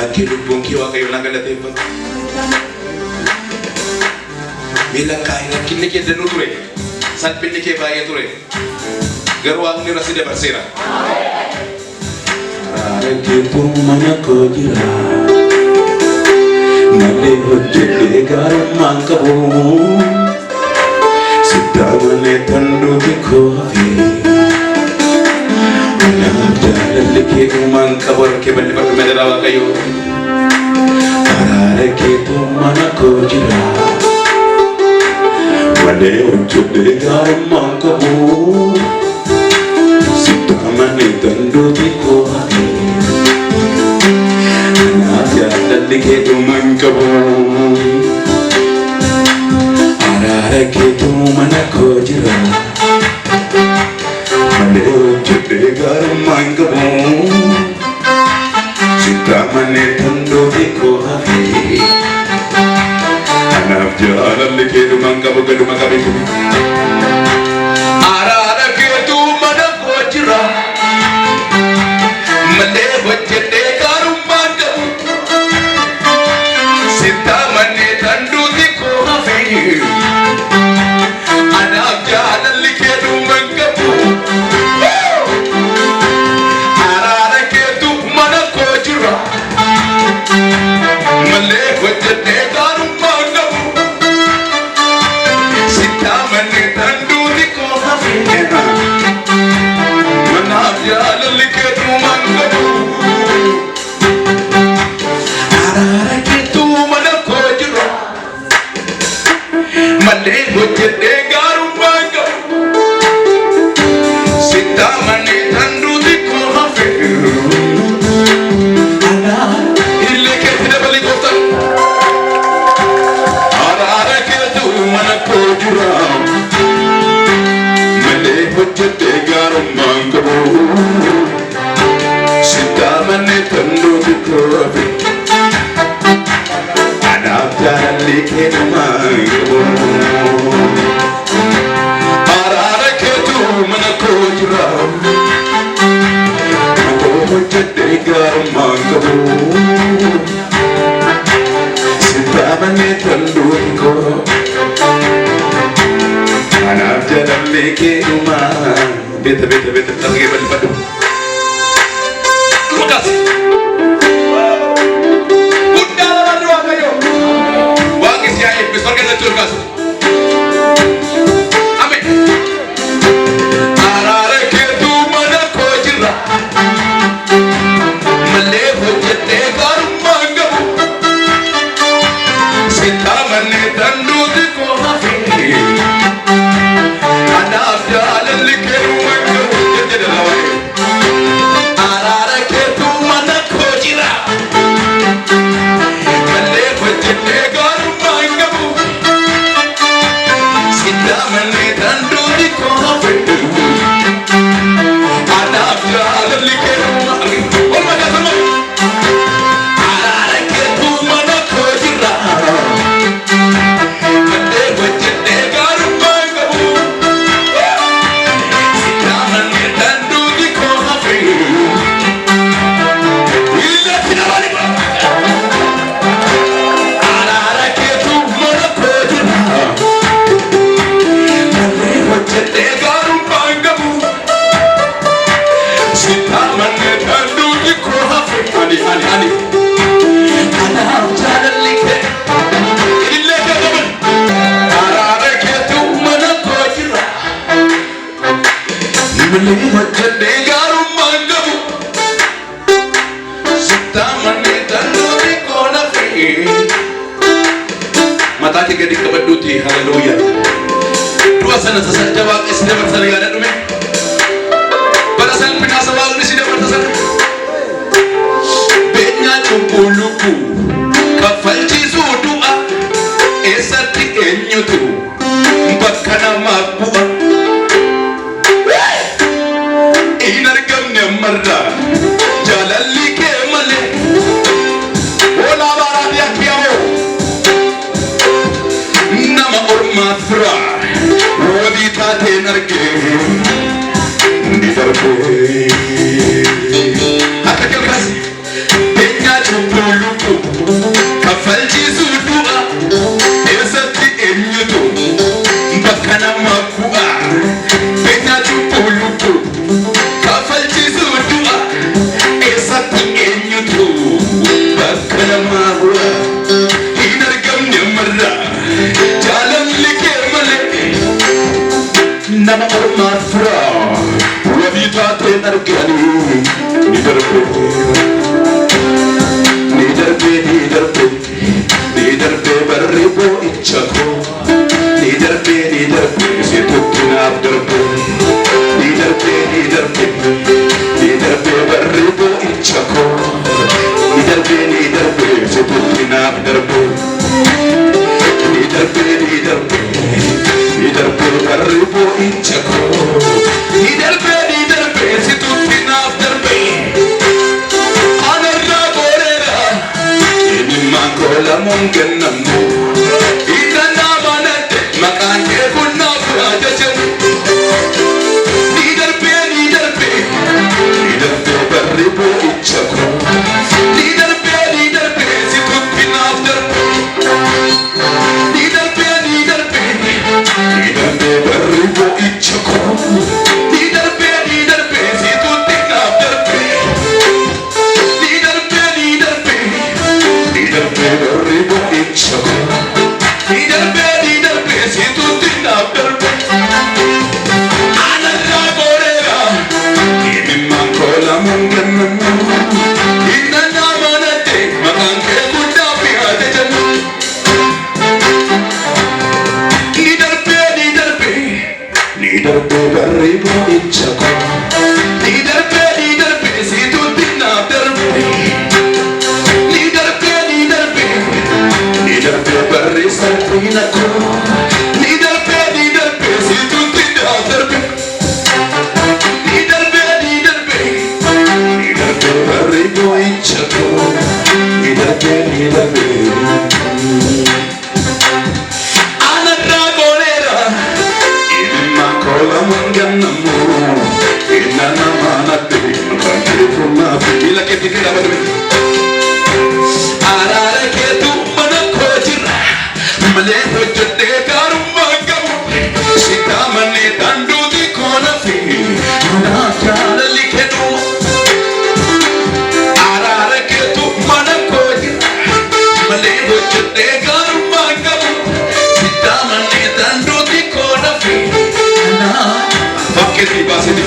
Lagi lubong kiwa kayo lang galatipan. Bilang kaya kini kita nuture, saat pilih kita bayar ture. Garuang ni rasi dia bersira. Arakitu mana kau jira, nale hujjete garam mangkabu, sitamane tandu dikhofi. Lelaki umang kabar ke balik bermederawa kayu. Arakitu mana kau jira, nale hujjete garam mangkabu. Sitamane tandu dikhofi. Naja lelaki umang kabar. Arakitu mana kau jira, nale hujjete garam mangkabu. Sitamane tandu dikhofi. Naja lelaki umang kabar gedung kabiku. Beta lagi balik padu. Terima kasih. Udah lah dua kayu. Wangi siapa besar kita curkas. Amin. Arare ketu mana kau jira, melebu jete garam mangkabu. Sitamane tandu dikhofi. Anak jalan liker. Mata ke gadi kabaduti, haleluya. Dua sana sasaja waktu sudah bersama dengan dume. Pada saat pinasa waktu sudah bersama. Benya cumpuluku, kafalci doa, esati enyutu, bakana mabua. Inargam nemarda, jalali ke male. Ola barat ya kiamo. Nama orma fra, wadi tate narge. kita dapat duit. Arara ketu mana kojira, malah hojte karumah kamu. Sita mane tandu di kona fi, na kala likenu. Arara ketu mana kojira, malah hojte karumah kamu. Sita mane tandu di kona fi, na pakai tiba sini.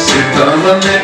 Sita